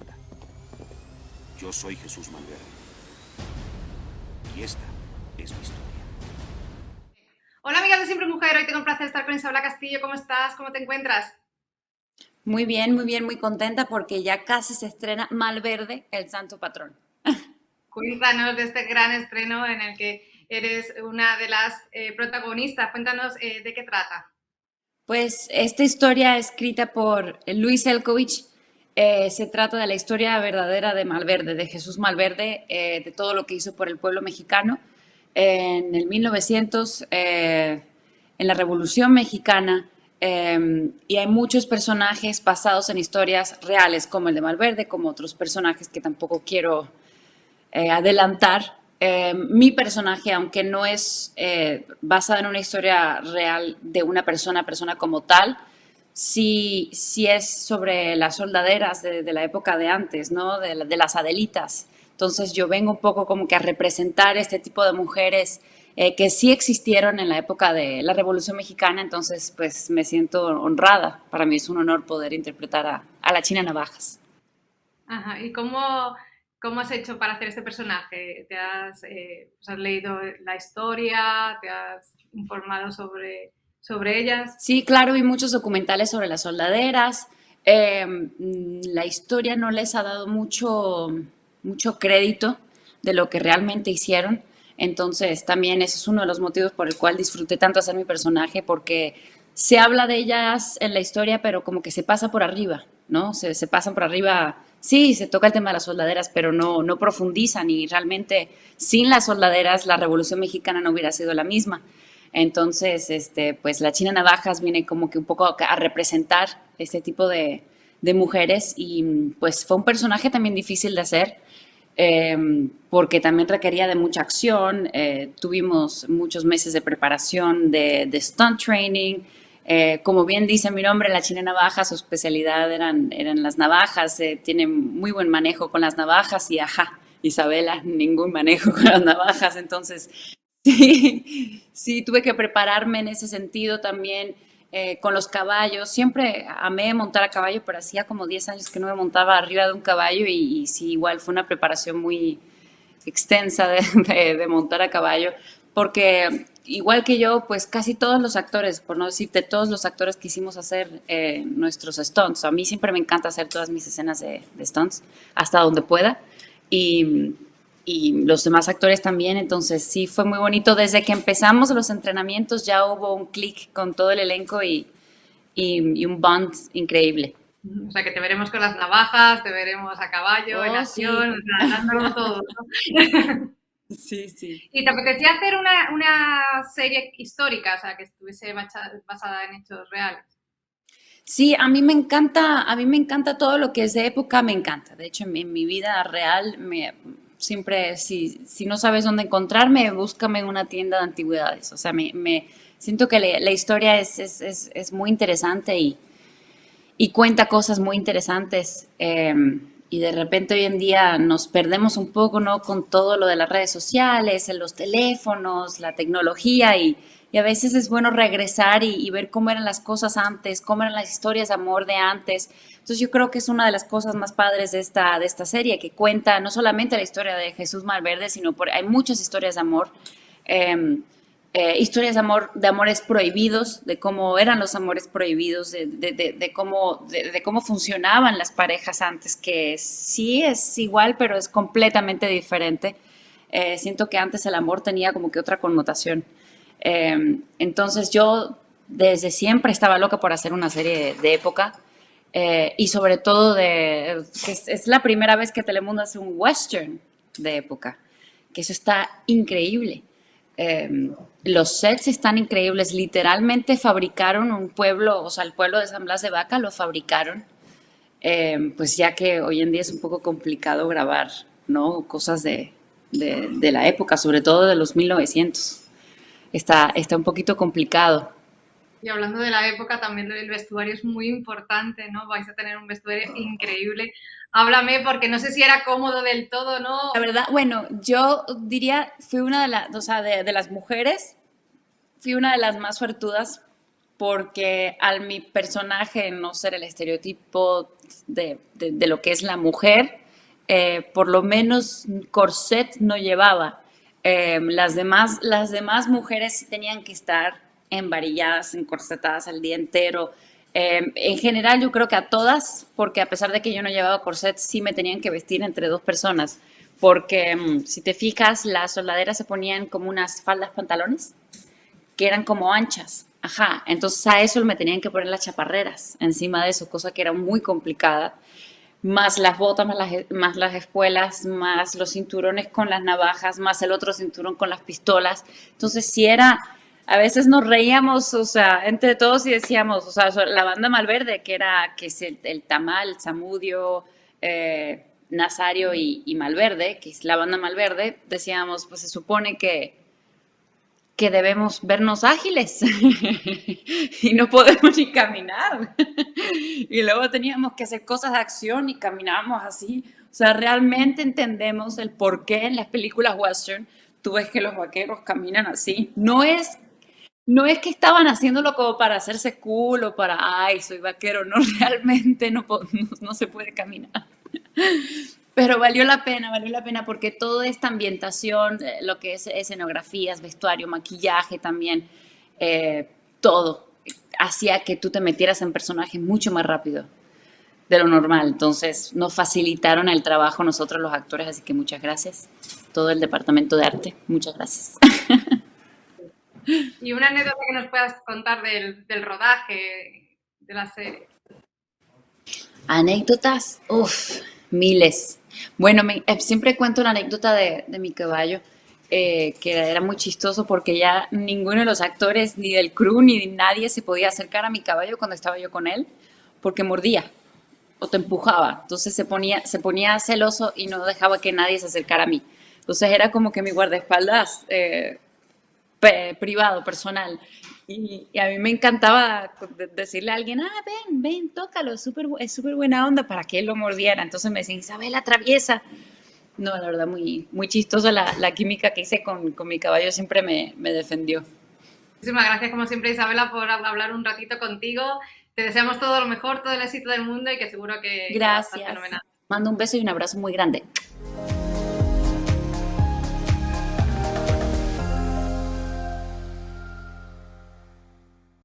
trata. Yo soy Jesús Malverde. Y esta es mi historia. Hola amigas de Siempre Mujer, hoy tengo el placer de estar con Isabela Castillo. ¿Cómo estás? ¿Cómo te encuentras? Muy bien, muy bien, muy contenta porque ya casi se estrena Malverde, el santo patrón. Cuéntanos de este gran estreno en el que eres una de las protagonistas. Cuéntanos de qué trata. Pues esta historia escrita por Luis Elkovich, se trata de la historia verdadera de Malverde, de Jesús Malverde, de todo lo que hizo por el pueblo mexicano en el 1900, en la Revolución Mexicana. Y hay muchos personajes basados en historias reales, como el de Malverde, como otros personajes que tampoco quiero adelantar. Mi personaje, aunque no es basada en una historia real de una persona como tal, sí es sobre las soldaderas de la época de antes, ¿no? De las Adelitas. Entonces yo vengo un poco como que a representar este tipo de mujeres que sí existieron en la época de la Revolución Mexicana, entonces pues me siento honrada. Para mí es un honor poder interpretar a la China Navajas. Ajá. ¿Y cómo has hecho para hacer este personaje? ¿Has leído la historia? ¿Te has informado sobre ellas? Sí, claro, vi muchos documentales sobre las soldaderas. La historia no les ha dado mucho crédito de lo que realmente hicieron. Entonces, también ese es uno de los motivos por el cual disfruté tanto hacer mi personaje, porque se habla de ellas en la historia, pero como que se pasa por arriba, ¿no? Se pasan por arriba. Sí, se toca el tema de las soldaderas, pero no profundizan y realmente sin las soldaderas la Revolución Mexicana no hubiera sido la misma. Entonces, pues la China Navajas viene como que un poco a representar este tipo de mujeres y pues fue un personaje también difícil de hacer, porque también requería de mucha acción. Tuvimos muchos meses de preparación de stunt training. Como bien dice mi nombre, la China Navaja, su especialidad eran las navajas. Tiene muy buen manejo con las navajas y ajá, Isabela, ningún manejo con las navajas. Entonces, sí, sí, tuve que prepararme en ese sentido también, con los caballos. Siempre amé montar a caballo, pero hacía como 10 años que no me montaba arriba de un caballo y sí, igual fue una preparación muy extensa de montar a caballo, porque igual que yo, pues casi todos los actores, por no decirte todos los actores quisimos hacer nuestros stunts. A mí siempre me encanta hacer todas mis escenas de stunts, hasta donde pueda. Y, y los demás actores también, entonces sí, fue muy bonito. Desde que empezamos los entrenamientos ya hubo un clic con todo el elenco y un bond increíble. O sea, que te veremos con las navajas, te veremos a caballo, en Oh, acción, o sí, sea, dándolo todo, ¿no? sí, sí. ¿Y te apetecía hacer una serie histórica, o sea, que estuviese basada en hechos reales? Sí, a mí me encanta todo lo que es de época, me encanta. De hecho, en mi vida real, siempre, si no sabes dónde encontrarme, búscame en una tienda de antigüedades. O sea, siento que la historia es muy interesante y cuenta cosas muy interesantes. Y de repente hoy en día nos perdemos un poco, ¿no? Con todo lo de las redes sociales, en los teléfonos, la tecnología y a veces es bueno regresar y ver cómo eran las cosas antes, cómo eran las historias de amor de antes. Entonces yo creo que es una de las cosas más padres de esta serie, que cuenta no solamente la historia de Jesús Malverde, sino hay muchas historias de amor. Eh, Historias de amores prohibidos, de cómo eran los amores prohibidos, de cómo funcionaban las parejas antes, que sí es igual, pero es completamente diferente. Siento que antes el amor tenía como que otra connotación. Entonces yo desde siempre estaba loca por hacer una serie de época, y sobre todo que es la primera vez que Telemundo hace un western de época, que eso está increíble. Los sets están increíbles, literalmente fabricaron un pueblo, o sea, el pueblo de San Blas de Vaca lo fabricaron, pues ya que hoy en día es un poco complicado grabar, ¿no? Cosas de la época, sobre todo de los 1900. Está un poquito complicado. Y hablando de la época, también el vestuario es muy importante, ¿no? Vais a tener un vestuario increíble. Háblame, porque no sé si era cómodo del todo, ¿no? La verdad, bueno, yo diría, fui una de las, o sea, de las mujeres, fui una de las más suertudas porque al mi personaje no ser el estereotipo de lo que es la mujer, por lo menos corset no llevaba. Las demás mujeres sí tenían que estar embarilladas, encorsetadas el día entero. En general yo creo que a todas, porque a pesar de que yo no llevaba corset, sí me tenían que vestir entre dos personas, porque si te fijas, las soldaderas se ponían como unas faldas pantalones que eran como anchas. Ajá, entonces a eso me tenían que poner las chaparreras encima de eso, cosa que era muy complicada. Más las botas, más las espuelas, más los cinturones con las navajas, más el otro cinturón con las pistolas. Entonces, si era, a veces nos reíamos, o sea, entre todos y decíamos, o sea, la banda Malverde, que es el Tamal, Zamudio, Nazario y Malverde, que es la banda Malverde, decíamos, pues se supone que debemos vernos ágiles y no podemos ni caminar. Y luego teníamos que hacer cosas de acción y caminábamos así. O sea, realmente entendemos el por qué en las películas western tú ves que los vaqueros caminan así. No es que estaban haciéndolo como para hacerse cool o para, ay, soy vaquero. No, realmente no se puede caminar. Pero valió la pena porque toda esta ambientación, lo que es escenografías, vestuario, maquillaje también, todo hacía que tú te metieras en personaje mucho más rápido de lo normal. Entonces nos facilitaron el trabajo nosotros los actores, así que muchas gracias. Todo el departamento de arte, muchas gracias. Y una anécdota que nos puedas contar del rodaje de la serie. Anécdotas, uff, miles. Bueno, siempre cuento una anécdota de mi caballo, que era muy chistoso porque ya ninguno de los actores, ni del crew, ni nadie se podía acercar a mi caballo cuando estaba yo con él, porque mordía o te empujaba. Entonces se ponía celoso y no dejaba que nadie se acercara a mí. Entonces era como que mi guardaespaldas privado, personal. Y a mí me encantaba decirle a alguien, ven, tócalo, es súper buena onda para que él lo mordiera. Entonces me decían, Isabel, atraviesa. No, la verdad, muy, muy chistosa la química que hice con mi caballo, siempre me defendió. Muchísimas gracias, como siempre, Isabela, por hablar un ratito contigo. Te deseamos todo lo mejor, todo el éxito del mundo y que seguro que va a estar Gracias. fenomenal. Mando un beso y un abrazo muy grande.